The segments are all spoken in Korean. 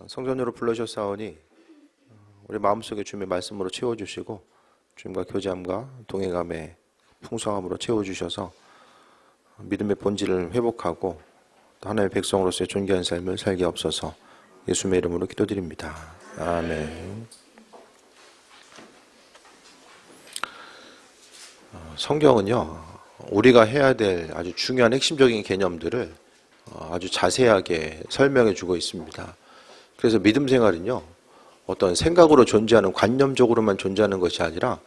성전으로 불러주셨사오니 우리 마음속에 주님의 말씀으로 채워주시고 주님과 교제함과 동행함의 풍성함으로 채워주셔서 믿음의 본질을 회복하고 또 하나님의 백성으로서의 존귀한 삶을 살게 없어서 예수님의 이름으로 기도드립니다. 아멘. 성경은요, 우리가 해야 될 아주 중요한 핵심적인 개념들을 아주 자세하게 설명해 주고 있습니다. 그래서 믿음 생활은요, 어떤 생각으로 존재하는, 관념적으로만 존재하는 것이 아니라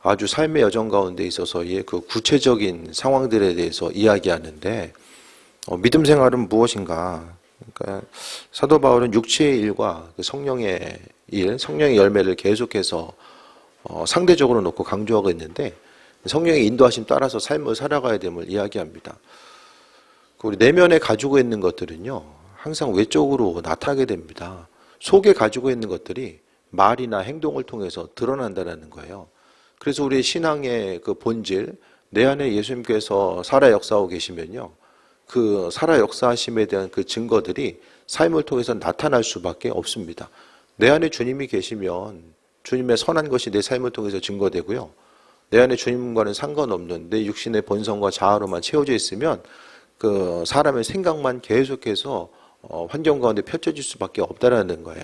아주 삶의 여정 가운데 있어서의 그 구체적인 상황들에 대해서 이야기하는데, 믿음 생활은 무엇인가? 그러니까 사도 바울은 육체의 일과 그 성령의 일, 성령의 열매를 계속해서 상대적으로 놓고 강조하고 있는데, 성령의 인도하심 따라서 삶을 살아가야 됨을 이야기합니다. 우리 내면에 가지고 있는 것들은요, 항상 외적으로 나타나게 됩니다. 속에 가지고 있는 것들이 말이나 행동을 통해서 드러난다는 거예요. 그래서 우리의 신앙의 그 본질, 내 안에 예수님께서 살아 역사하고 계시면요, 그 살아 역사하심에 대한 그 증거들이 삶을 통해서 나타날 수밖에 없습니다. 내 안에 주님이 계시면 주님의 선한 것이 내 삶을 통해서 증거되고요, 내 안에 주님과는 상관없는 내 육신의 본성과 자아로만 채워져 있으면 그 사람의 생각만 계속해서 환경 가운데 펼쳐질 수밖에 없다라는 거예요.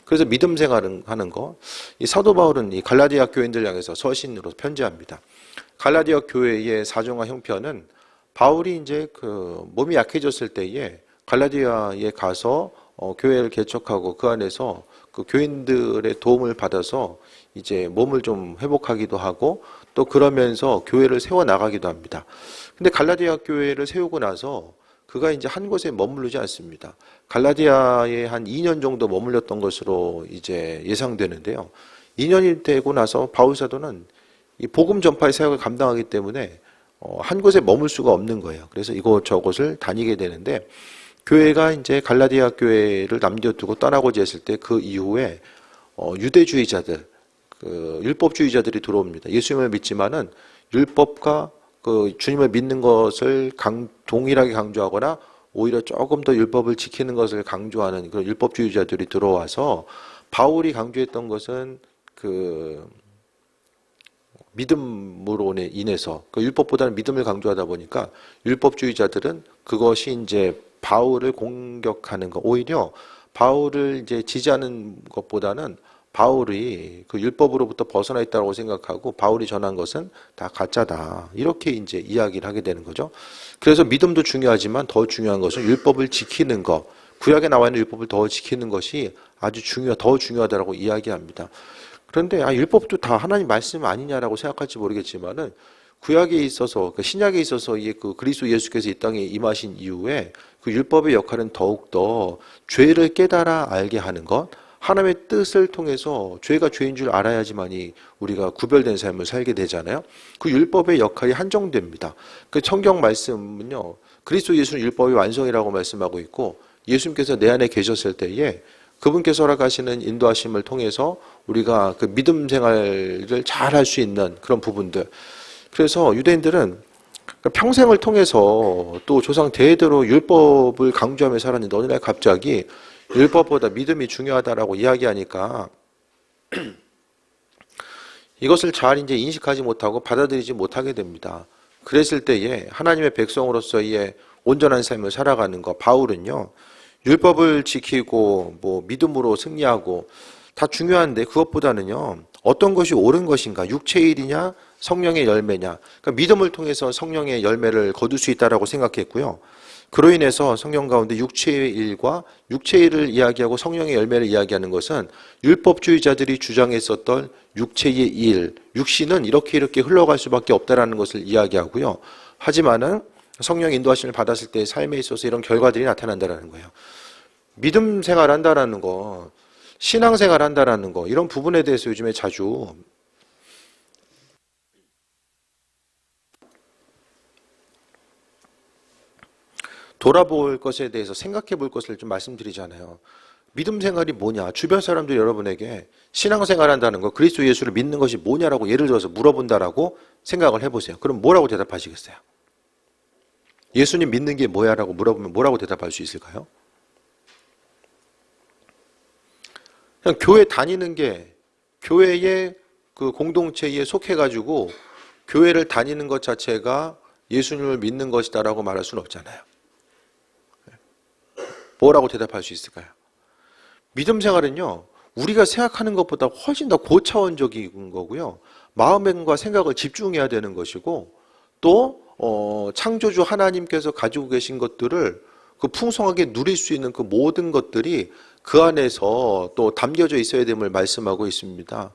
그래서 믿음 생활을 하는 거, 이 사도 바울은 이 갈라디아 교인들 향해서 서신으로 편지합니다. 갈라디아 교회의 사정과 형편은 바울이 이제 그 몸이 약해졌을 때에 갈라디아에 가서 교회를 개척하고 그 안에서 그 교인들의 도움을 받아서 이제 몸을 좀 회복하기도 하고 또 그러면서 교회를 세워 나가기도 합니다. 근데 갈라디아 교회를 세우고 나서 그가 이제 한 곳에 머무르지 않습니다. 갈라디아에 한 2년 정도 머물렀던 것으로 이제 예상되는데요. 2년이 되고 나서 바울 사도는 이 복음 전파의 사역을 감당하기 때문에 한 곳에 머물 수가 없는 거예요. 그래서 이곳저곳을 다니게 되는데, 교회가 이제 갈라디아 교회를 남겨두고 떠나고자 했을 때 그 이후에 유대주의자들, 그 율법주의자들이 들어옵니다. 예수님을 믿지만은 율법과 그 주님을 믿는 것을 동일하게 강조하거나 오히려 조금 더 율법을 지키는 것을 강조하는 그런 율법주의자들이 들어와서 바울이 강조했던 것은 그 믿음으로 인해서 그 율법보다는 믿음을 강조하다 보니까 율법주의자들은 그것이 이제 바울을 공격하는 것, 오히려 바울을 이제 지지하는 것보다는 바울이 그 율법으로부터 벗어나 있다고 생각하고 바울이 전한 것은 다 가짜다, 이렇게 이제 이야기를 하게 되는 거죠. 그래서 믿음도 중요하지만 더 중요한 것은 율법을 지키는 것, 구약에 나와 있는 율법을 더 지키는 것이 아주 더 중요하다라고 이야기합니다. 그런데 율법도 다 하나님 말씀 아니냐라고 생각할지 모르겠지만은 구약에 있어서, 그 신약에 있어서 그 그리스도 예수께서 이 땅에 임하신 이후에 그 율법의 역할은 더욱더 죄를 깨달아 알게 하는 것, 하나님의 뜻을 통해서 죄가 죄인 줄 알아야지만이 우리가 구별된 삶을 살게 되잖아요. 그 율법의 역할이 한정됩니다. 그 성경 말씀은요, 그리스도 예수는 율법의 완성이라고 말씀하고 있고, 예수님께서 내 안에 계셨을 때에 그분께서 허락하시는 인도하심을 통해서 우리가 그 믿음 생활을 잘 할 수 있는 그런 부분들. 그래서 유대인들은 평생을 통해서 또 조상 대대로 율법을 강조하며 살았는데 어느 날 갑자기 율법보다 믿음이 중요하다라고 이야기하니까 이것을 잘 이제 인식하지 못하고 받아들이지 못하게 됩니다. 그랬을 때에 하나님의 백성으로서의 온전한 삶을 살아가는 것, 바울은요, 율법을 지키고 뭐 믿음으로 승리하고 다 중요한데 그것보다는요, 어떤 것이 옳은 것인가, 육체의 일이냐 성령의 열매냐, 그러니까 믿음을 통해서 성령의 열매를 거둘 수 있다라고 생각했고요. 그로 인해서 성경 가운데 육체의 일과 육체의 일을 이야기하고 성령의 열매를 이야기하는 것은 율법주의자들이 주장했었던 육체의 일, 육신은 이렇게 흘러갈 수밖에 없다라는 것을 이야기하고요. 하지만은 성령의 인도하심을 받았을 때 삶에 있어서 이런 결과들이 나타난다라는 거예요. 믿음 생활한다라는 거, 신앙 생활한다라는 거, 이런 부분에 대해서 요즘에 자주 돌아볼 것에 대해서 생각해 볼 것을 좀 말씀드리잖아요. 믿음 생활이 뭐냐? 주변 사람들이 여러분에게 신앙생활 한다는 거, 그리스도 예수를 믿는 것이 뭐냐라고 예를 들어서 물어본다라고 생각을 해보세요. 그럼 뭐라고 대답하시겠어요? 예수님 믿는 게 뭐야? 라고 물어보면 뭐라고 대답할 수 있을까요? 그냥 교회 다니는 게 교회의 그 공동체에 속해가지고 교회를 다니는 것 자체가 예수님을 믿는 것이다라고 말할 수는 없잖아요. 뭐라고 대답할 수 있을까요? 믿음 생활은요, 우리가 생각하는 것보다 훨씬 더 고차원적인 거고요. 마음과 생각을 집중해야 되는 것이고, 또 창조주 하나님께서 가지고 계신 것들을 그 풍성하게 누릴 수 있는 그 모든 것들이 그 안에서 또 담겨져 있어야 됨을 말씀하고 있습니다.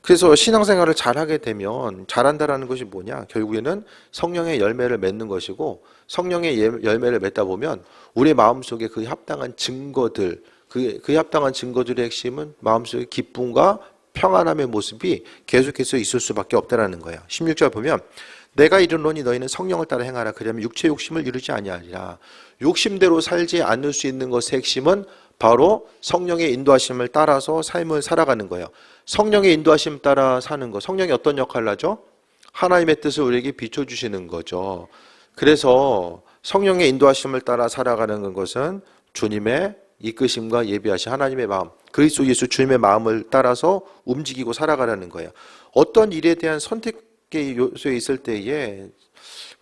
그래서 신앙생활을 잘하게 되면 잘한다라는 것이 뭐냐? 결국에는 성령의 열매를 맺는 것이고, 성령의 열매를 맺다 보면 우리 마음속에 그 합당한 증거들, 그 합당한 증거들의 핵심은 마음속의 기쁨과 평안함의 모습이 계속해서 있을 수밖에 없다라는 거예요. 16절 보면 내가 이르노니 너희는 성령을 따라 행하라. 그러면 육체의 욕심을 이루지 아니하리라. 욕심대로 살지 않을 수 있는 것의 핵심은 바로 성령의 인도하심을 따라서 삶을 살아가는 거예요. 성령의 인도하심 따라 사는 거. 성령이 어떤 역할을 하죠? 하나님의 뜻을 우리에게 비춰주시는 거죠. 그래서 성령의 인도하심을 따라 살아가는 것은 주님의 이끄심과 예비하신 하나님의 마음, 그리스도 예수 주님의 마음을 따라서 움직이고 살아가라는 거예요. 어떤 일에 대한 선택의 요소에 있을 때에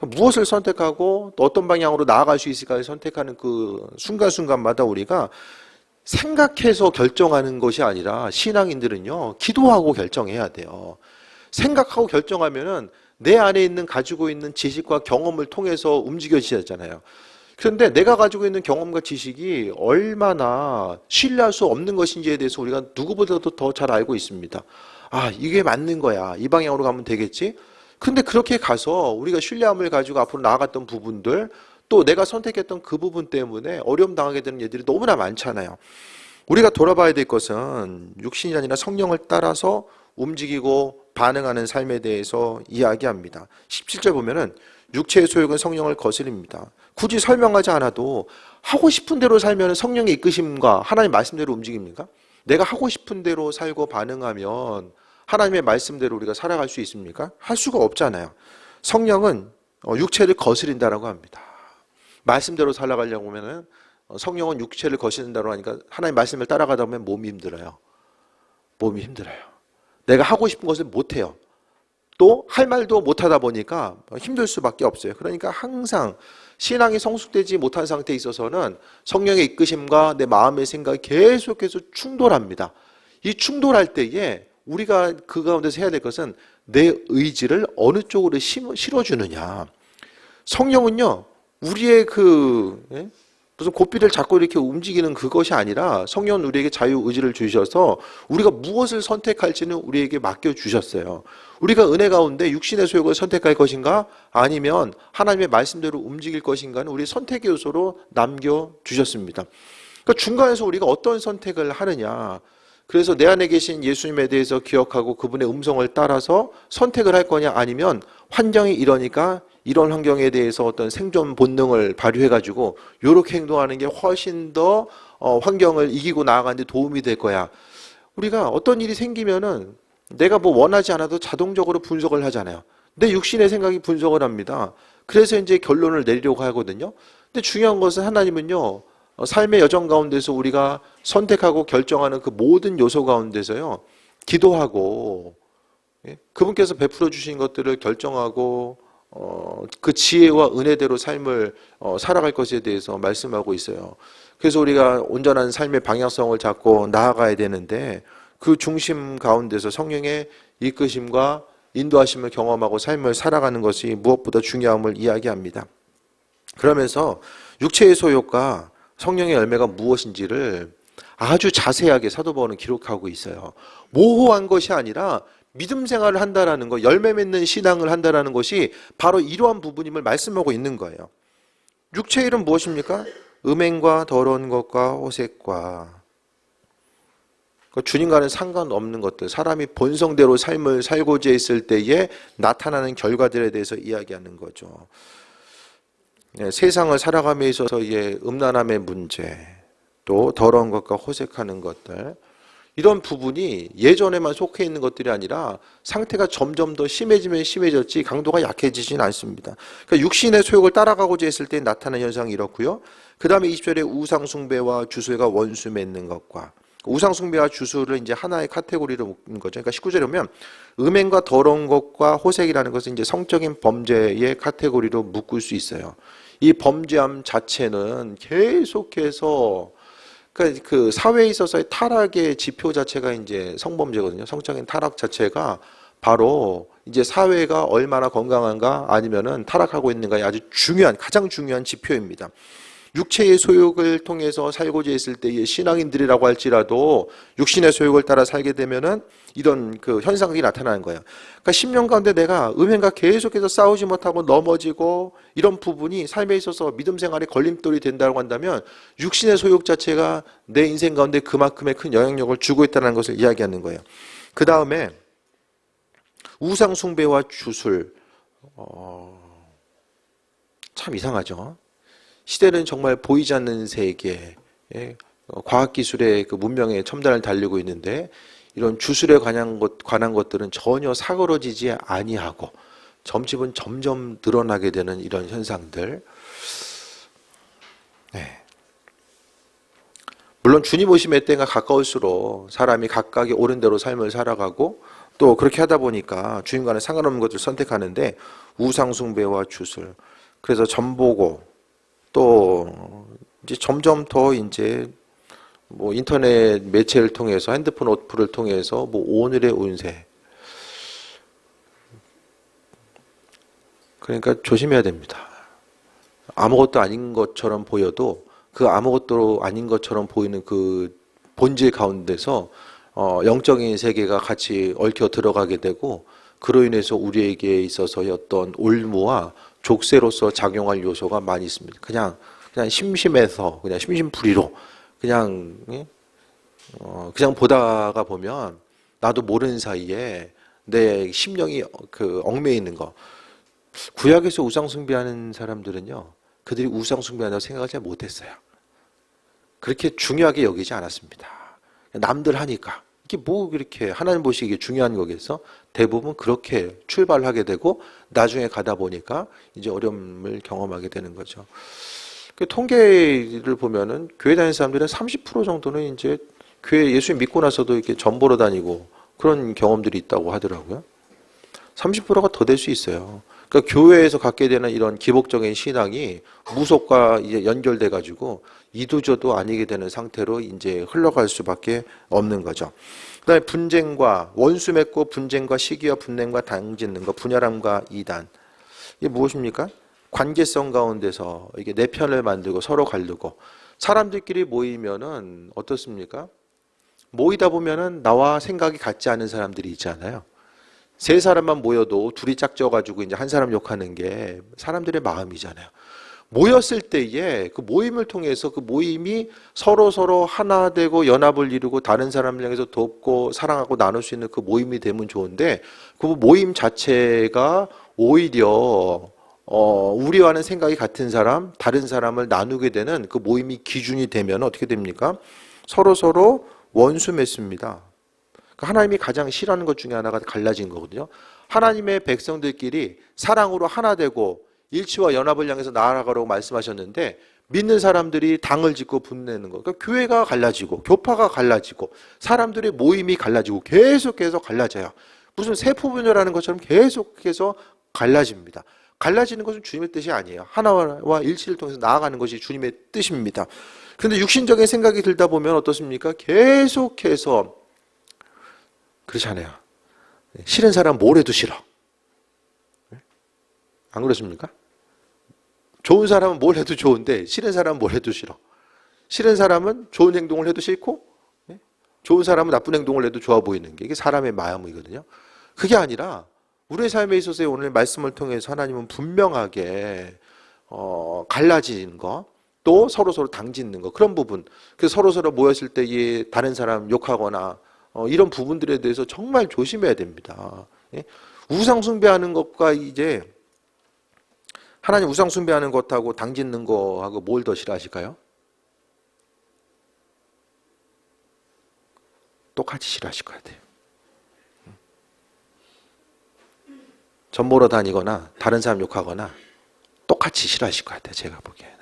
무엇을 선택하고 또 어떤 방향으로 나아갈 수 있을까를 선택하는 그 순간순간마다 우리가 생각해서 결정하는 것이 아니라 신앙인들은요, 기도하고 결정해야 돼요. 생각하고 결정하면은 내 안에 있는 가지고 있는 지식과 경험을 통해서 움직여지잖아요. 그런데 내가 가지고 있는 경험과 지식이 얼마나 신뢰할 수 없는 것인지에 대해서 우리가 누구보다도 더 잘 알고 있습니다. 아, 이게 맞는 거야. 이 방향으로 가면 되겠지? 근데 그렇게 가서 우리가 신뢰함을 가지고 앞으로 나아갔던 부분들, 또 내가 선택했던 그 부분 때문에 어려움 당하게 되는 일들이 너무나 많잖아요. 우리가 돌아봐야 될 것은 육신이 아니라 성령을 따라서 움직이고 반응하는 삶에 대해서 이야기합니다. 17절 보면은 육체의 소욕은 성령을 거스립니다. 굳이 설명하지 않아도 하고 싶은 대로 살면 성령의 이끄심과 하나님 말씀대로 움직입니까? 내가 하고 싶은 대로 살고 반응하면 하나님의 말씀대로 우리가 살아갈 수 있습니까? 할 수가 없잖아요. 성령은 육체를 거스린다라고 합니다. 말씀대로 살아가려고 하면은 성령은 육체를 거스린다고 하니까 하나님 말씀을 따라가다 보면 몸이 힘들어요. 몸이 힘들어요. 내가 하고 싶은 것을 못해요. 또 할 말도 못하다 보니까 힘들 수밖에 없어요. 그러니까 항상 신앙이 성숙되지 못한 상태에 있어서는 성령의 이끄심과 내 마음의 생각이 계속해서 충돌합니다. 이 충돌할 때에 우리가 그 가운데서 해야 될 것은 내 의지를 어느 쪽으로 실어주느냐. 성령은요, 우리의 무슨 고삐를 잡고 이렇게 움직이는 그것이 아니라 성령은 우리에게 자유의지를 주셔서 우리가 무엇을 선택할지는 우리에게 맡겨주셨어요. 우리가 은혜 가운데 육신의 소욕을 선택할 것인가 아니면 하나님의 말씀대로 움직일 것인가는 우리 선택의 요소로 남겨주셨습니다. 그러니까 중간에서 우리가 어떤 선택을 하느냐. 그래서 내 안에 계신 예수님에 대해서 기억하고 그분의 음성을 따라서 선택을 할 거냐 아니면 환경이 이러니까 이런 환경에 대해서 어떤 생존 본능을 발휘해가지고 이렇게 행동하는 게 훨씬 더 환경을 이기고 나아가는 데 도움이 될 거야. 우리가 어떤 일이 생기면은 내가 뭐 원하지 않아도 자동적으로 분석을 하잖아요. 내 육신의 생각이 분석을 합니다. 그래서 이제 결론을 내리려고 하거든요. 근데 중요한 것은 하나님은요, 삶의 여정 가운데서 우리가 선택하고 결정하는 그 모든 요소 가운데서요, 기도하고 그분께서 베풀어 주신 것들을 결정하고 그 지혜와 은혜대로 삶을 살아갈 것에 대해서 말씀하고 있어요. 그래서 우리가 온전한 삶의 방향성을 잡고 나아가야 되는데 그 중심 가운데서 성령의 이끄심과 인도하심을 경험하고 삶을 살아가는 것이 무엇보다 중요함을 이야기합니다. 그러면서 육체의 소욕과 성령의 열매가 무엇인지를 아주 자세하게 사도 바울은 기록하고 있어요. 모호한 것이 아니라 믿음 생활을 한다라는 것, 열매 맺는 신앙을 한다라는 것이 바로 이러한 부분임을 말씀하고 있는 거예요. 육체의 일은 무엇입니까? 음행과 더러운 것과 호색과 주님과는 상관없는 것들, 사람이 본성대로 삶을 살고자 했을 때에 나타나는 결과들에 대해서 이야기하는 거죠. 세상을 살아감에 있어서의 음란함의 문제, 또 더러운 것과 호색하는 것들, 이런 부분이 예전에만 속해 있는 것들이 아니라 상태가 점점 더 심해지면 심해졌지 강도가 약해지진 않습니다. 그러니까 육신의 소욕을 따라가고자 했을 때 나타나는 현상이 이렇고요. 그 다음에 20절에 우상 숭배와 주술과 원수 맺는 것과 우상숭배와 주술을 이제 하나의 카테고리로 묶는 거죠. 그러니까 19절에 보면 음행과 더러운 것과 호색이라는 것은 이제 성적인 범죄의 카테고리로 묶을 수 있어요. 이 범죄함 자체는 계속해서 그러니까 그 사회에 있어서의 타락의 지표 자체가 이제 성범죄거든요. 성적인 타락 자체가 바로 이제 사회가 얼마나 건강한가 아니면은 타락하고 있는가의 아주 중요한, 가장 중요한 지표입니다. 육체의 소욕을 통해서 살고자 했을 때의 신앙인들이라고 할지라도 육신의 소욕을 따라 살게 되면은 이런 그 현상이 나타나는 거예요. 그러니까 10년 가운데 내가 음행과 계속해서 싸우지 못하고 넘어지고 이런 부분이 삶에 있어서 믿음 생활에 걸림돌이 된다고 한다면 육신의 소욕 자체가 내 인생 가운데 그만큼의 큰 영향력을 주고 있다는 것을 이야기하는 거예요. 그 다음에 우상 숭배와 주술, 참 이상하죠. 시대는 정말 보이지 않는 세계, 과학기술의 그 문명의 첨단을 달리고 있는데 이런 주술에 관한 것들은 전혀 사그러지지 아니하고 점집은 점점 늘어나게 되는 이런 현상들. 네. 물론 주님 오심의 때가 가까울수록 사람이 각각의 옳은 대로 삶을 살아가고 또 그렇게 하다 보니까 주님과는 상관없는 것을 선택하는데 우상숭배와 주술, 그래서 점보고 또 이제 점점 더 이제 뭐 인터넷 매체를 통해서 핸드폰 어플을 통해서 뭐 오늘의 운세, 그러니까 조심해야 됩니다. 아무것도 아닌 것처럼 보여도 그 아무것도 아닌 것처럼 보이는 그 본질 가운데서 영적인 세계가 같이 얽혀 들어가게 되고 그로 인해서 우리에게 있어서의 어떤 올무와 족쇄로서 작용할 요소가 많이 있습니다. 그냥 심심해서 그냥 심심풀이로 그냥 보다가 보면 나도 모르는 사이에 내 심령이 그 얽매여 있는 거. 구약에서 우상 숭배하는 사람들은요, 그들이 우상 숭배한다고 생각을 잘 못했어요. 그렇게 중요하게 여기지 않았습니다. 남들 하니까 이게 뭐 그렇게 하나님 보시기에 중요한 거겠어? 대부분 그렇게 출발하게 되고 나중에 가다 보니까 이제 어려움을 경험하게 되는 거죠. 그 통계를 보면은 교회 다니는 사람들은 30% 정도는 이제 교회 예수 믿고 나서도 이렇게 점 보러 다니고 그런 경험들이 있다고 하더라고요. 30%가 더 될 수 있어요. 그러니까 교회에서 갖게 되는 이런 기복적인 신앙이 무속과 이제 연결돼 가지고 이도저도 아니게 되는 상태로 이제 흘러갈 수밖에 없는 거죠. 그다음에 분쟁과 원수 맺고 분쟁과 시기와 분냄과 당짓는 것, 분열함과 이단. 이게 무엇입니까? 관계성 가운데서 이게 내 편을 만들고 서로 가르고 사람들끼리 모이면은 어떻습니까? 모이다 보면은 나와 생각이 같지 않은 사람들이 있잖아요. 세 사람만 모여도 둘이 짝져가지고 이제 한 사람 욕하는 게 사람들의 마음이잖아요. 모였을 때에 그 모임을 통해서 그 모임이 서로 하나 되고 연합을 이루고 다른 사람을 향해서 돕고 사랑하고 나눌 수 있는 그 모임이 되면 좋은데 그 모임 자체가 오히려 우리와는 생각이 같은 사람, 다른 사람을 나누게 되는 그 모임이 기준이 되면 어떻게 됩니까? 서로 원수 맺습니다. 하나님이 가장 싫어하는 것 중에 하나가 갈라진 거거든요. 하나님의 백성들끼리 사랑으로 하나 되고 일치와 연합을 향해서 나아가라고 말씀하셨는데 믿는 사람들이 당을 짓고 분내는 거. 그러니까 교회가 갈라지고 교파가 갈라지고 사람들의 모임이 갈라지고 계속해서 갈라져요. 무슨 세포분열하는 것처럼 계속해서 갈라집니다. 갈라지는 것은 주님의 뜻이 아니에요. 하나와 일치를 통해서 나아가는 것이 주님의 뜻입니다. 그런데 육신적인 생각이 들다 보면 어떻습니까? 계속해서 그렇지 않아요. 싫은 사람 뭘 해도 싫어. 안 그렇습니까? 좋은 사람은 뭘 해도 좋은데 싫은 사람은 뭘 해도 싫어. 싫은 사람은 좋은 행동을 해도 싫고 좋은 사람은 나쁜 행동을 해도 좋아 보이는 게 이게 사람의 마음이거든요. 그게 아니라 우리의 삶에 있어서 오늘 말씀을 통해서 하나님은 분명하게 갈라지는 거, 또 서로 당짓는 거, 그런 부분. 그래서 서로 모였을 때 다른 사람 욕하거나 이런 부분들에 대해서 정말 조심해야 됩니다. 우상 숭배하는 것과 이제 하나님 우상 숭배하는 것하고 당짓는 거하고 뭘 더 싫어하실까요? 똑같이 싫어하실 것 같아요. 전 보러 다니거나 다른 사람 욕하거나 똑같이 싫어하실 것 같아요. 제가 보기에는.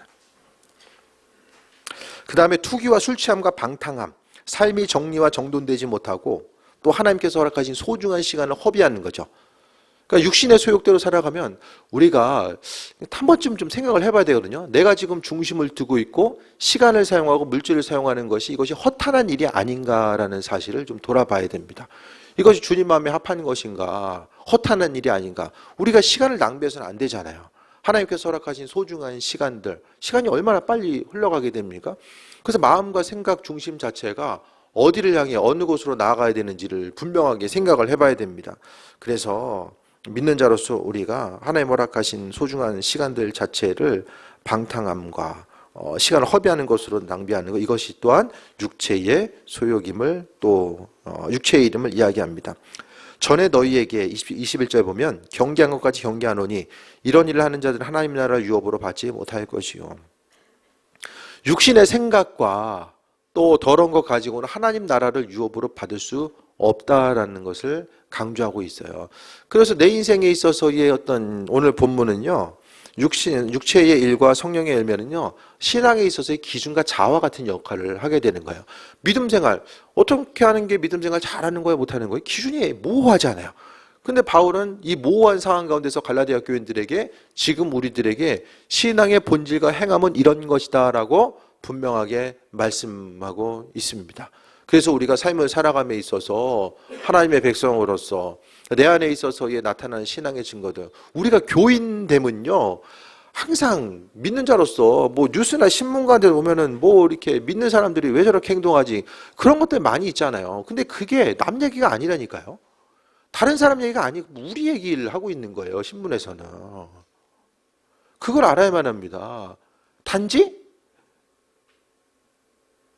그 다음에 투기와 술 취함과 방탕함. 삶이 정리와 정돈되지 못하고 또 하나님께서 허락하신 소중한 시간을 허비하는 거죠. 그러니까 육신의 소욕대로 살아가면 우리가 한 번쯤 좀 생각을 해봐야 되거든요. 내가 지금 중심을 두고 있고 시간을 사용하고 물질을 사용하는 것이 이것이 허탄한 일이 아닌가라는 사실을 좀 돌아봐야 됩니다. 이것이 주님 마음에 합한 것인가, 허탄한 일이 아닌가. 우리가 시간을 낭비해서는 안 되잖아요. 하나님께서 허락하신 소중한 시간들, 시간이 얼마나 빨리 흘러가게 됩니까? 그래서 마음과 생각 중심 자체가 어디를 향해 어느 곳으로 나아가야 되는지를 분명하게 생각을 해봐야 됩니다. 그래서 믿는 자로서 우리가 하나님 허락하신 소중한 시간들 자체를 방탕함과 시간을 허비하는 것으로 낭비하는 것, 이것이 또한 육체의 소욕임을 또 육체의 이름을 이야기합니다. 전에 너희에게 21절에 보면 경계한 것까지 경계하노니 이런 일을 하는 자들은 하나님 나라를 유업으로 받지 못할 것이요. 육신의 생각과 또 더러운 것 가지고는 하나님 나라를 유업으로 받을 수 없다라는 것을 강조하고 있어요. 그래서 내 인생에 있어서의 어떤 오늘 본문은요, 육체의 일과 성령의 열매는요, 신앙에 있어서의 기준과 자와 같은 역할을 하게 되는 거예요. 믿음 생활, 어떻게 하는 게 믿음 생활 잘하는 거예요, 못하는 거예요? 기준이 모호하잖아요. 근데 바울은 이 모호한 상황 가운데서 갈라디아 교인들에게 지금 우리들에게 신앙의 본질과 행함은 이런 것이다라고 분명하게 말씀하고 있습니다. 그래서 우리가 삶을 살아감에 있어서 하나님의 백성으로서 내 안에 있어서의 나타나는 신앙의 증거들, 우리가 교인됨은요, 항상 믿는 자로서 뭐 뉴스나 신문가들 보면은 뭐 이렇게 믿는 사람들이 왜 저렇게 행동하지, 그런 것들 많이 있잖아요. 근데 그게 남 얘기가 아니라니까요. 다른 사람 얘기가 아니고 우리 얘기를 하고 있는 거예요, 신문에서는. 그걸 알아야만 합니다. 단지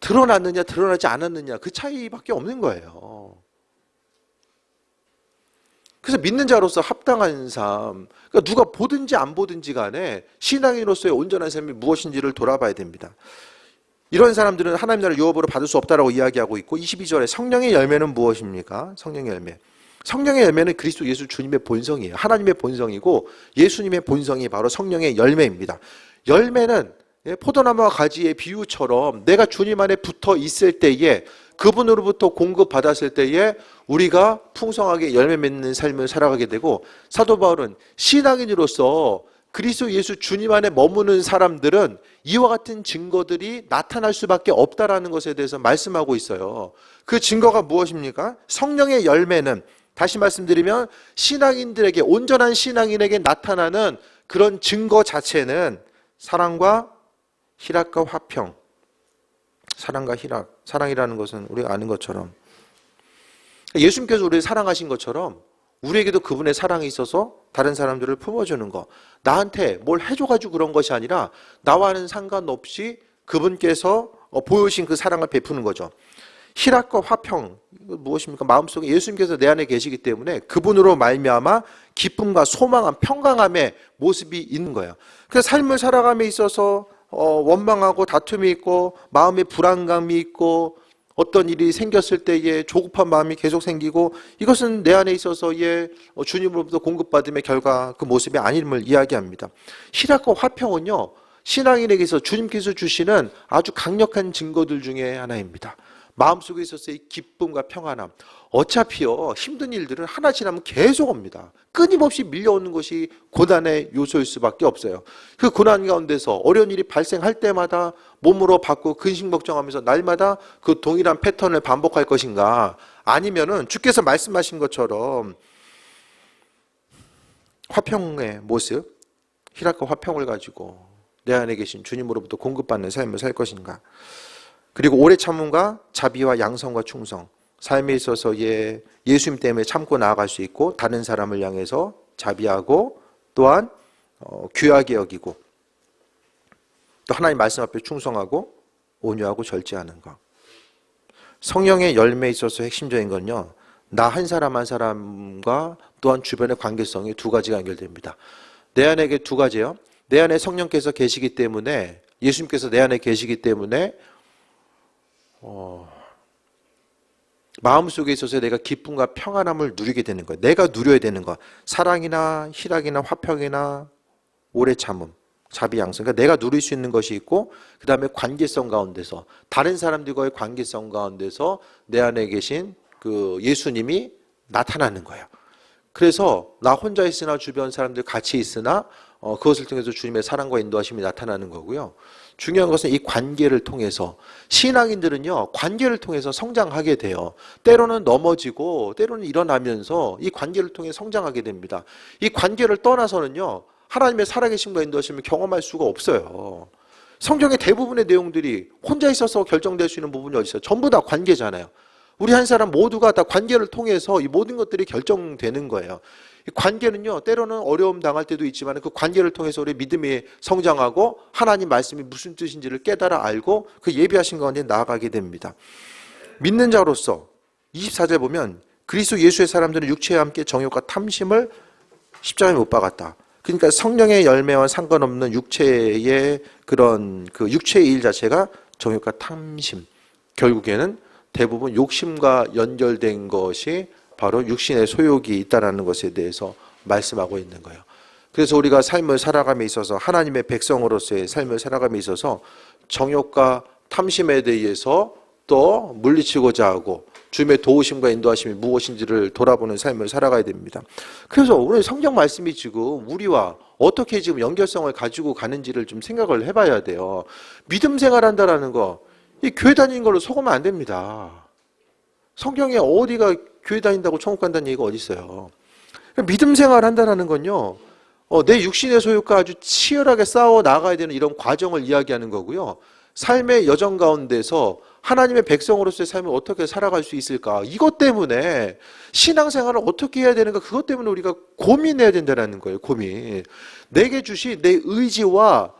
드러났느냐 드러나지 않았느냐 그 차이밖에 없는 거예요. 그래서 믿는 자로서 합당한 삶, 그러니까 누가 보든지 안 보든지 간에 신앙인으로서의 온전한 삶이 무엇인지를 돌아봐야 됩니다. 이런 사람들은 하나님 나라를 유업으로 받을 수 없다라고 이야기하고 있고, 22절에 성령의 열매는 무엇입니까? 성령의 열매. 성령의 열매는 그리스도 예수 주님의 본성이에요. 하나님의 본성이고 예수님의 본성이 바로 성령의 열매입니다. 열매는 포도나무와 가지의 비유처럼 내가 주님 안에 붙어 있을 때에, 그분으로부터 공급받았을 때에 우리가 풍성하게 열매 맺는 삶을 살아가게 되고, 사도 바울은 신앙인으로서 그리스도 예수 주님 안에 머무는 사람들은 이와 같은 증거들이 나타날 수밖에 없다라는 것에 대해서 말씀하고 있어요. 그 증거가 무엇입니까? 성령의 열매는, 다시 말씀드리면 신앙인들에게, 온전한 신앙인에게 나타나는 그런 증거 자체는 사랑과 희락과 화평. 사랑과 희락, 사랑이라는 것은 우리가 아는 것처럼 예수님께서 우리를 사랑하신 것처럼 우리에게도 그분의 사랑이 있어서 다른 사람들을 품어주는 것, 나한테 뭘 해줘가지고 그런 것이 아니라 나와는 상관없이 그분께서 보여주신 그 사랑을 베푸는 거죠. 희락과 화평, 이거 무엇입니까? 마음속에 예수님께서 내 안에 계시기 때문에 그분으로 말미암아 기쁨과 소망함, 평강함의 모습이 있는 거예요. 그래서 삶을 살아감에 있어서 원망하고 다툼이 있고 마음에 불안감이 있고 어떤 일이 생겼을 때에 조급한 마음이 계속 생기고, 이것은 내 안에 있어서의 주님으로부터 공급받음의 결과, 그 모습이 아님을 이야기합니다. 희락과 화평은요, 신앙인에게서 주님께서 주시는 아주 강력한 증거들 중에 하나입니다. 마음속에 있어서의 기쁨과 평안함. 어차피요, 힘든 일들은 하나 지나면 계속 옵니다. 끊임없이 밀려오는 것이 고난의 요소일 수밖에 없어요. 그 고난 가운데서 어려운 일이 발생할 때마다 몸으로 받고 근심 걱정하면서 날마다 그 동일한 패턴을 반복할 것인가, 아니면은 주께서 말씀하신 것처럼 화평의 모습, 희락과 화평을 가지고 내 안에 계신 주님으로부터 공급받는 삶을 살 것인가. 그리고 오래 참음과 자비와 양성과 충성, 삶에 있어서 예수님 때문에 참고 나아갈 수 있고, 다른 사람을 향해서 자비하고 또한 귀하게 여기고, 또 하나님 말씀 앞에 충성하고 온유하고 절제하는 것. 성령의 열매에 있어서 핵심적인 건요, 나 한 사람 한 사람과 또한 주변의 관계성이 두 가지가 연결됩니다. 내 안에 두 가지예요. 내 안에 성령께서 계시기 때문에, 예수님께서 내 안에 계시기 때문에 마음속에 있어서 내가 기쁨과 평안함을 누리게 되는 거예요. 내가 누려야 되는 것. 사랑이나 희락이나 화평이나 오래 참음. 자비양성. 그러니까 내가 누릴 수 있는 것이 있고 그 다음에 관계성 가운데서 다른 사람들과의 관계성 가운데서 내 안에 계신 그 예수님이 나타나는 거예요. 그래서 나 혼자 있으나 주변 사람들 같이 있으나 그것을 통해서 주님의 사랑과 인도하심이 나타나는 거고요. 중요한 것은 이 관계를 통해서 신앙인들은요 관계를 통해서 성장하게 돼요. 때로는 넘어지고 때로는 일어나면서 이 관계를 통해 성장하게 됩니다. 이 관계를 떠나서는요 하나님의 살아계심과 인도하심을 경험할 수가 없어요. 성경의 대부분의 내용들이 혼자 있어서 결정될 수 있는 부분이 어디 있어요? 전부 다 관계잖아요. 우리 한 사람 모두가 다 관계를 통해서 이 모든 것들이 결정되는 거예요. 이 관계는요 때로는 어려움 당할 때도 있지만 그 관계를 통해서 우리 믿음이 성장하고 하나님 말씀이 무슨 뜻인지를 깨달아 알고 그 예비하신 가운데 나아가게 됩니다. 믿는 자로서 24절 보면 그리스도 예수의 사람들은 육체와 함께 정욕과 탐심을 십자가에 못 박았다. 그러니까 성령의 열매와 상관없는 육체의 그런 그 육체의 일 자체가 정욕과 탐심, 결국에는 대부분 욕심과 연결된 것이 바로 육신의 소욕이 있다는 것에 대해서 말씀하고 있는 거예요. 그래서 우리가 삶을 살아감에 있어서 하나님의 백성으로서의 삶을 살아감에 있어서 정욕과 탐심에 대해서 또 물리치고자 하고 주님의 도우심과 인도하심이 무엇인지를 돌아보는 삶을 살아가야 됩니다. 그래서 오늘 성경 말씀이 지금 우리와 어떻게 지금 연결성을 가지고 가는지를 좀 생각을 해봐야 돼요. 믿음 생활한다라는 거, 이 교회 다니는 걸로 속으면 안 됩니다. 성경에 어디가 교회 다닌다고 천국 간다는 얘기가 어디 있어요? 믿음 생활한다라는 건요, 내 육신의 소욕과 아주 치열하게 싸워 나가야 되는 이런 과정을 이야기하는 거고요. 삶의 여정 가운데서 하나님의 백성으로서의 삶을 어떻게 살아갈 수 있을까? 이것 때문에 신앙생활을 어떻게 해야 되는가? 그것 때문에 우리가 고민해야 된다는 거예요. 고민. 내게 주신 내 의지와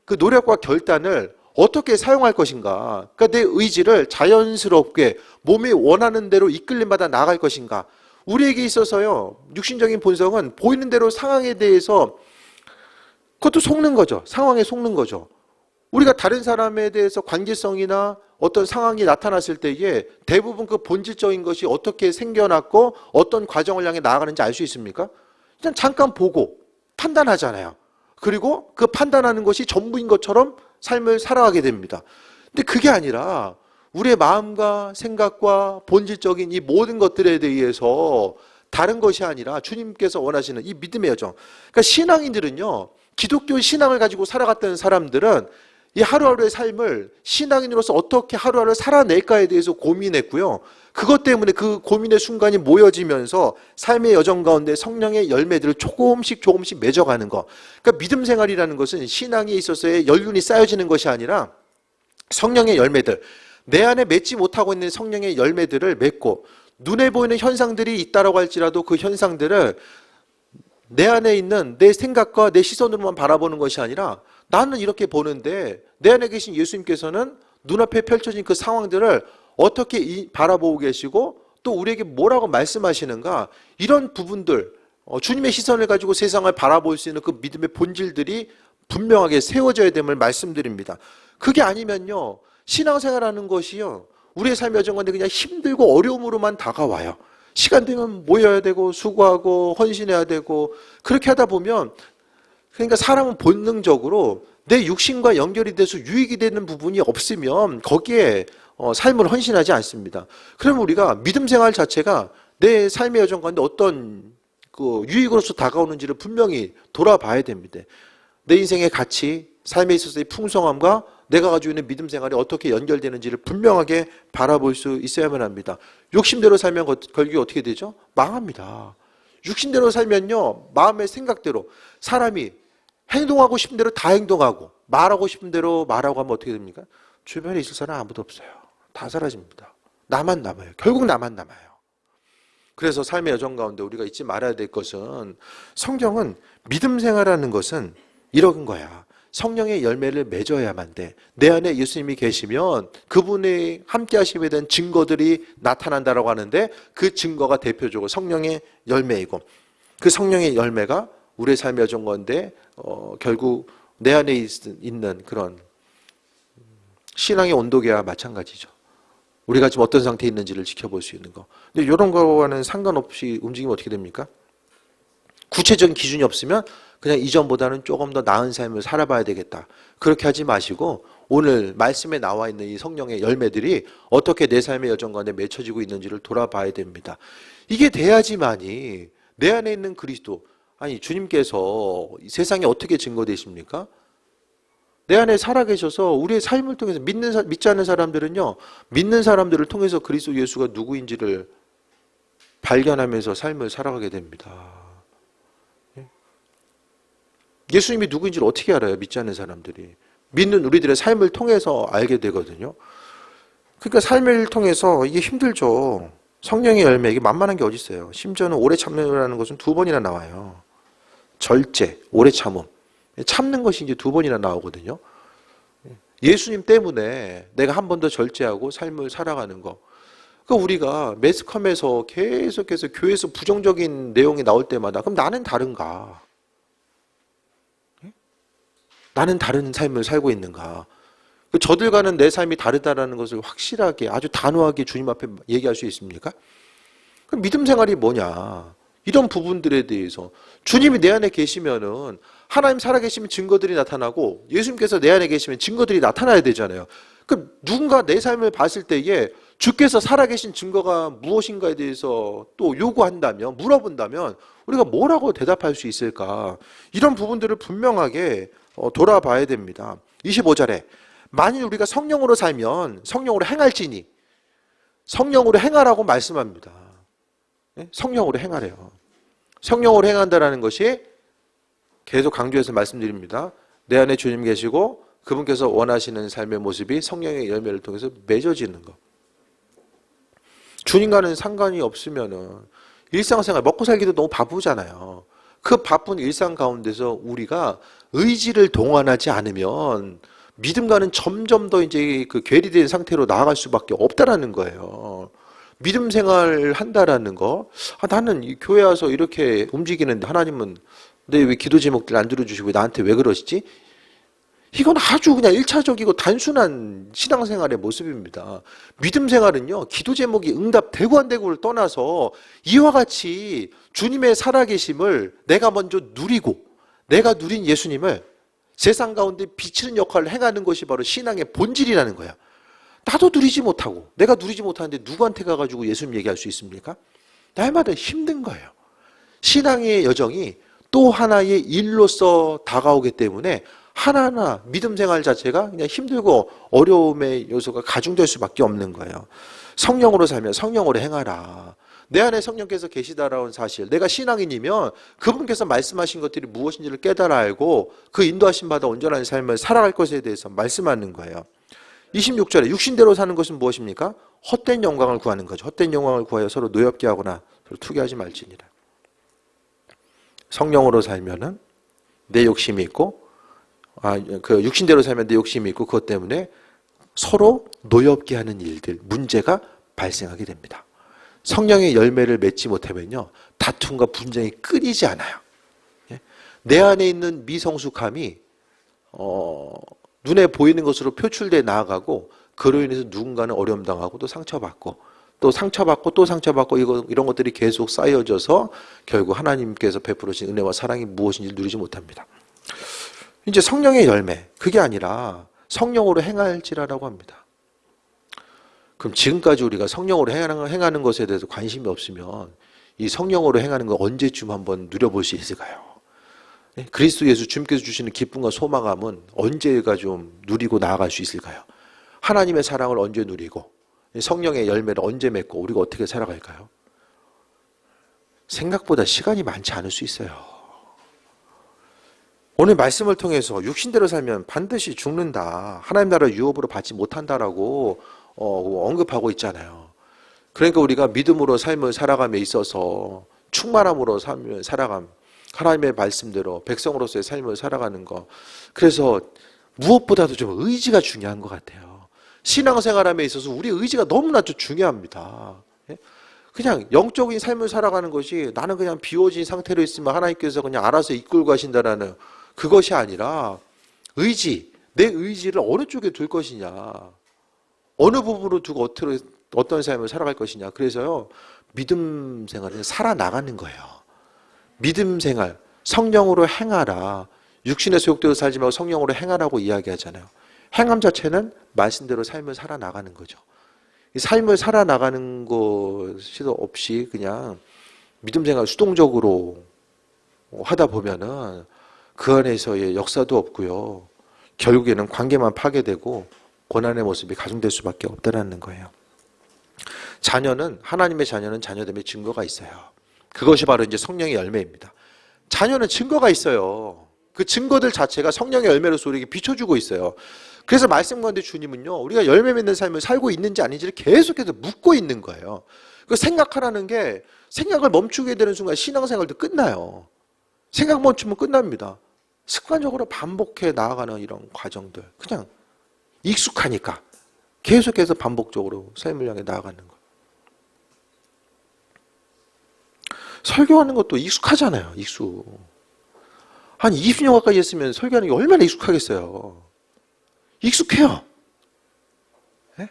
그 노력과 결단을 어떻게 사용할 것인가? 그러니까 내 의지를 자연스럽게 몸이 원하는 대로 이끌림받아 나갈 것인가? 우리에게 있어서요, 육신적인 본성은 보이는 대로 상황에 대해서 그것도 속는 거죠. 상황에 속는 거죠. 우리가 다른 사람에 대해서 관계성이나 어떤 상황이 나타났을 때에 대부분 그 본질적인 것이 어떻게 생겨났고 어떤 과정을 향해 나아가는지 알 수 있습니까? 그냥 잠깐 보고 판단하잖아요. 그리고 그 판단하는 것이 전부인 것처럼 삶을 살아가게 됩니다. 근데 그게 아니라 우리의 마음과 생각과 본질적인 이 모든 것들에 대해서 다른 것이 아니라 주님께서 원하시는 이 믿음의 여정. 그러니까 신앙인들은요, 기독교 신앙을 가지고 살아갔던 사람들은 이 하루하루의 삶을 신앙인으로서 어떻게 하루하루 살아낼까에 대해서 고민했고요. 그것 때문에 그 고민의 순간이 모여지면서 삶의 여정 가운데 성령의 열매들을 조금씩 맺어가는 것. 그러니까 믿음 생활이라는 것은 신앙에 있어서의 연륜이 쌓여지는 것이 아니라 성령의 열매들, 내 안에 맺지 못하고 있는 성령의 열매들을 맺고 눈에 보이는 현상들이 있다라고 할지라도 그 현상들을 내 안에 있는 내 생각과 내 시선으로만 바라보는 것이 아니라 나는 이렇게 보는데 내 안에 계신 예수님께서는 눈앞에 펼쳐진 그 상황들을 어떻게 바라보고 계시고 또 우리에게 뭐라고 말씀하시는가, 이런 부분들, 주님의 시선을 가지고 세상을 바라볼 수 있는 그 믿음의 본질들이 분명하게 세워져야 됨을 말씀드립니다. 그게 아니면요, 신앙생활하는 것이요, 우리의 삶의 여정 가운데 그냥 힘들고 어려움으로만 다가와요. 시간 되면 모여야 되고 수고하고 헌신해야 되고, 그렇게 하다 보면 그러니까 사람은 본능적으로 내 육신과 연결이 돼서 유익이 되는 부분이 없으면 거기에 삶을 헌신하지 않습니다. 그러면 우리가 믿음 생활 자체가 내 삶의 여정 가운데 어떤 그 유익으로서 다가오는지를 분명히 돌아봐야 됩니다. 내 인생의 가치, 삶에 있어서의 풍성함과 내가 가지고 있는 믿음 생활이 어떻게 연결되는지를 분명하게 바라볼 수 있어야만 합니다. 욕심대로 살면 결국에 어떻게 되죠? 망합니다. 육신대로 살면요, 마음의 생각대로 사람이 행동하고 싶은 대로 다 행동하고 말하고 싶은 대로 말하고 하면 어떻게 됩니까? 주변에 있을 사람 아무도 없어요. 다 사라집니다. 나만 남아요. 결국 나만 남아요. 그래서 삶의 여정 가운데 우리가 잊지 말아야 될 것은, 성경은 믿음 생활하는 것은 이런 거야. 성령의 열매를 맺어야만 돼. 내 안에 예수님이 계시면 그분이 함께 하심에 대한 증거들이 나타난다라고 하는데, 그 증거가 대표적으로 성령의 열매이고, 그 성령의 열매가 우리의 삶의 여정 가운데 결국 내 안에 있는 그런 신앙의 온도계와 마찬가지죠. 우리가 지금 어떤 상태에 있는지를 지켜볼 수 있는 거. 근데 이런 거와는 상관없이 움직이면 어떻게 됩니까? 구체적인 기준이 없으면 그냥 이전보다는 조금 더 나은 삶을 살아봐야 되겠다. 그렇게 하지 마시고 오늘 말씀에 나와 있는 이 성령의 열매들이 어떻게 내 삶의 여정 가운데 맺혀지고 있는지를 돌아봐야 됩니다. 이게 돼야지만이 내 안에 있는 그리스도, 아니 주님께서 이 세상에 어떻게 증거되십니까? 내 안에 살아계셔서 우리의 삶을 통해서 믿지 않는 사람들은요, 믿는 사람들을 통해서 그리스도 예수가 누구인지를 발견하면서 삶을 살아가게 됩니다. 예수님이 누구인지를 어떻게 알아요? 믿지 않는 사람들이. 믿는 우리들의 삶을 통해서 알게 되거든요. 그러니까 삶을 통해서 이게 힘들죠. 성령의 열매, 이게 만만한 게 어디 있어요. 심지어는 오래 참는다는 것은 2번이나 나와요. 절제, 오래 참음. 참는 것이 이제 2번이나 나오거든요. 예수님 때문에 내가 한 번 더 절제하고 삶을 살아가는 거. 그러니까 우리가 매스컴에서 계속해서 교회에서 부정적인 내용이 나올 때마다 그럼 나는 다른가? 나는 다른 삶을 살고 있는가? 저들과는 내 삶이 다르다라는 것을 확실하게 아주 단호하게 주님 앞에 얘기할 수 있습니까? 그럼 믿음 생활이 뭐냐? 이런 부분들에 대해서 주님이 내 안에 계시면은 하나님 살아계시면 증거들이 나타나고 예수님께서 내 안에 계시면 증거들이 나타나야 되잖아요. 그럼 누군가 내 삶을 봤을 때에 주께서 살아계신 증거가 무엇인가에 대해서 또 요구한다면, 물어본다면 우리가 뭐라고 대답할 수 있을까? 이런 부분들을 분명하게 돌아봐야 됩니다. 25절에 만일 우리가 성령으로 살면 성령으로 행할지니, 성령으로 행하라고 말씀합니다. 성령으로 행하래요. 성령으로 행한다라는 것이 계속 강조해서 말씀드립니다. 내 안에 주님 계시고 그분께서 원하시는 삶의 모습이 성령의 열매를 통해서 맺어지는 것. 주님과는 상관이 없으면은 일상생활 먹고 살기도 너무 바쁘잖아요. 그 바쁜 일상 가운데서 우리가 의지를 동원하지 않으면 믿음과는 점점 더 이제 그 괴리된 상태로 나아갈 수밖에 없다라는 거예요. 믿음 생활을 한다라는 거. 나는 이 교회 와서 이렇게 움직이는데 하나님은 내 왜 기도 제목들 안 들어주시고 나한테 왜 그러시지? 이건 아주 그냥 1차적이고 단순한 신앙생활의 모습입니다. 믿음 생활은요, 기도 제목이 응답되고 안 되고를 떠나서 이와 같이 주님의 살아계심을 내가 먼저 누리고 내가 누린 예수님을 세상 가운데 비치는 역할을 행하는 것이 바로 신앙의 본질이라는 거야. 나도 누리지 못하고 내가 누리지 못하는데 누구한테 가가지고 예수님 얘기할 수 있습니까? 날마다 힘든 거예요. 신앙의 여정이 또 하나의 일로서 다가오기 때문에 하나하나 믿음 생활 자체가 그냥 힘들고 어려움의 요소가 가중될 수밖에 없는 거예요. 성령으로 살면 성령으로 행하라. 내 안에 성령께서 계시다라는 사실, 내가 신앙인이면 그분께서 말씀하신 것들이 무엇인지를 깨달아 알고 그 인도하심 받아 온전한 삶을 살아갈 것에 대해서 말씀하는 거예요. 26절에 육신대로 사는 것은 무엇입니까? 헛된 영광을 구하는 거죠. 헛된 영광을 구하여 서로 노엽게 하거나 서로 투기하지 말지니라. 성령으로 살면은 내 욕심이 있고, 그 육신대로 살면 내 욕심이 있고 그것 때문에 서로 노엽게 하는 일들, 문제가 발생하게 됩니다. 성령의 열매를 맺지 못하면요, 다툼과 분쟁이 끊이지 않아요. 내 안에 있는 미성숙함이 눈에 보이는 것으로 표출돼 나아가고 그로 인해서 누군가는 어려움 당하고 또 상처받고 또 상처받고 또 상처받고 이런 것들이 계속 쌓여져서 결국 하나님께서 베풀으신 은혜와 사랑이 무엇인지 누리지 못합니다. 이제 성령의 열매, 그게 아니라 성령으로 행할지라라고 합니다. 그럼 지금까지 우리가 성령으로 행하는 것에 대해서 관심이 없으면 이 성령으로 행하는 거 언제쯤 한번 누려볼 수 있을까요? 그리스도 예수 주님께서 주시는 기쁨과 소망함은 언제가 좀 누리고 나아갈 수 있을까요? 하나님의 사랑을 언제 누리고 성령의 열매를 언제 맺고 우리가 어떻게 살아갈까요? 생각보다 시간이 많지 않을 수 있어요. 오늘 말씀을 통해서 육신대로 살면 반드시 죽는다. 하나님 나라 유업으로 받지 못한다라고 언급하고 있잖아요. 그러니까 우리가 믿음으로 삶을 살아감에 있어서 충만함으로 삶을 살아감, 하나님의 말씀대로 백성으로서의 삶을 살아가는 것. 그래서 무엇보다도 좀 의지가 중요한 것 같아요. 신앙생활함에 있어서 우리 의지가 너무나도 중요합니다. 그냥 영적인 삶을 살아가는 것이 나는 그냥 비워진 상태로 있으면 하나님께서 그냥 알아서 이끌고 가신다라는 그것이 아니라 의지, 내 의지를 어느 쪽에 둘 것이냐, 어느 부분으로 두고 어떤 삶을 살아갈 것이냐. 그래서요, 믿음 생활은 살아나가는 거예요. 믿음 생활, 성령으로 행하라. 육신의 소욕대로 살지 말고 성령으로 행하라고 이야기하잖아요. 행함 자체는 말씀대로 삶을 살아나가는 거죠. 이 삶을 살아나가는 것이 없이 그냥 믿음 생활 수동적으로 하다 보면은 그 안에서의 역사도 없고요. 결국에는 관계만 파괴되고 고난의 모습이 가중될 수밖에 없다는 거예요. 하나님의 자녀는 자녀됨의 증거가 있어요. 그것이 바로 이제 성령의 열매입니다. 자녀는 증거가 있어요. 그 증거들 자체가 성령의 열매로서 우리에게 비춰주고 있어요. 그래서 말씀 가운데 주님은요, 우리가 열매 맺는 삶을 살고 있는지 아닌지를 계속해서 묻고 있는 거예요. 그 생각하라는 게 생각을 멈추게 되는 순간 신앙생활도 끝나요. 생각 멈추면 끝납니다. 습관적으로 반복해 나아가는 이런 과정들, 그냥 익숙하니까 계속해서 반복적으로 삶을 향해 나아가는 거예요. 설교하는 것도 익숙하잖아요. 한 20년 가까이 했으면 설교하는 게 얼마나 익숙하겠어요. 익숙해요. 네?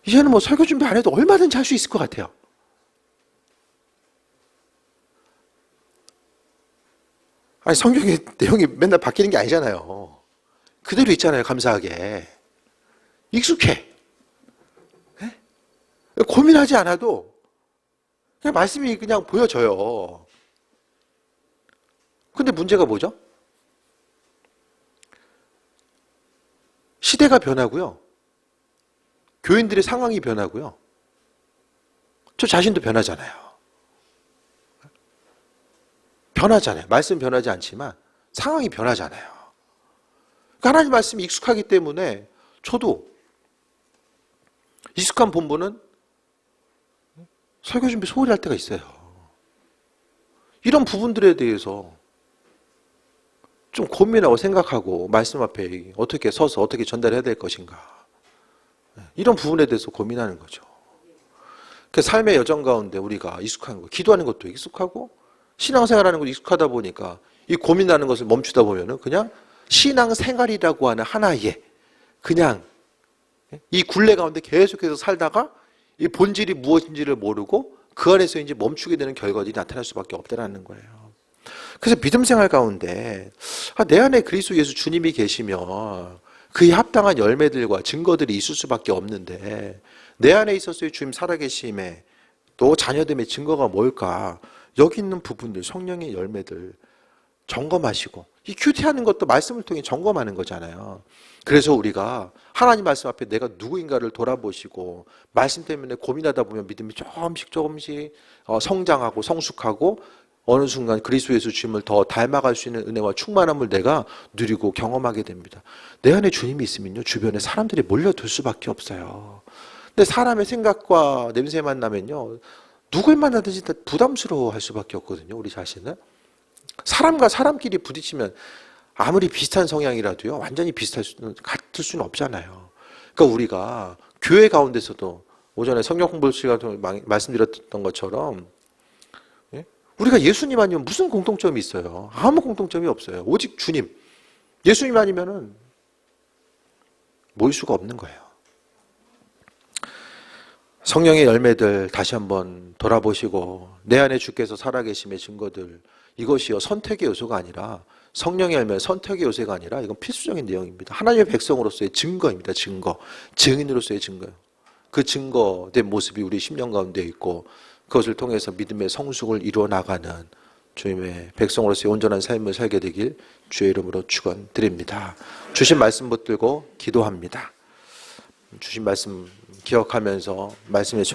이제는 뭐 설교 준비 안 해도 얼마든지 할 수 있을 것 같아요. 아니, 성경의 내용이 맨날 바뀌는 게 아니잖아요. 그대로 있잖아요, 감사하게. 익숙해. 네? 고민하지 않아도 그냥 말씀이 그냥 보여져요. 근데 문제가 뭐죠? 시대가 변하고요. 교인들의 상황이 변하고요. 저 자신도 변하잖아요. 말씀 변하지 않지만 상황이 변하잖아요. 그러니까 하나님 말씀이 익숙하기 때문에 저도 익숙한 본부는 설교 준비 소홀히 할 때가 있어요. 이런 부분들에 대해서 좀 고민하고 생각하고 말씀 앞에 어떻게 서서 어떻게 전달해야 될 것인가. 이런 부분에 대해서 고민하는 거죠. 그 삶의 여정 가운데 우리가 익숙한 거, 기도하는 것도 익숙하고 신앙생활하는 것도 익숙하다 보니까 이 고민하는 것을 멈추다 보면은 그냥 신앙생활이라고 하는 하나의 그냥 이 굴레 가운데 계속해서 살다가 이 본질이 무엇인지를 모르고 그 안에서 이제 멈추게 되는 결과들이 나타날 수밖에 없다는 거예요. 그래서 믿음 생활 가운데 내 안에 그리스도 예수 주님이 계시면 그에 합당한 열매들과 증거들이 있을 수밖에 없는데 내 안에 있어서의 주님 살아계심에 또 자녀됨의 증거가 뭘까? 여기 있는 부분들, 성령의 열매들 점검하시고 이 큐티하는 것도 말씀을 통해 점검하는 거잖아요. 그래서 우리가 하나님 말씀 앞에 내가 누구인가를 돌아보시고 말씀 때문에 고민하다 보면 믿음이 조금씩 성장하고 성숙하고 어느 순간 그리스도 예수 주님을 더 닮아갈 수 있는 은혜와 충만함을 내가 누리고 경험하게 됩니다. 내 안에 주님이 있으면요, 주변에 사람들이 몰려들 수밖에 없어요. 근데 사람의 생각과 냄새만 나면요, 누굴 만나든지 다 부담스러워할 수밖에 없거든요. 우리 자신은 사람과 사람끼리 부딪히면 아무리 비슷한 성향이라도요, 완전히 같을 수는 없잖아요. 그러니까 우리가 교회 가운데서도 오전에 성경 공부 시간에 말씀드렸던 것처럼 우리가 예수님 아니면 무슨 공통점이 있어요? 아무 공통점이 없어요. 오직 주님, 예수님 아니면은 모일 수가 없는 거예요. 성령의 열매들 다시 한번 돌아보시고 내 안에 주께서 살아계심의 증거들, 이것이요 선택의 요소가 아니라 성령의 열매, 선택의 요소가 아니라 이건 필수적인 내용입니다. 하나님의 백성으로서의 증거입니다. 증인으로서의 증거요. 그 증거된 모습이 우리 심령 가운데 있고 그것을 통해서 믿음의 성숙을 이루어 나가는 주님의 백성으로서의 온전한 삶을 살게 되길 주의 이름으로 축원드립니다. 주신 말씀 붙들고 기도합니다. 주신 말씀 기억하면서 말씀의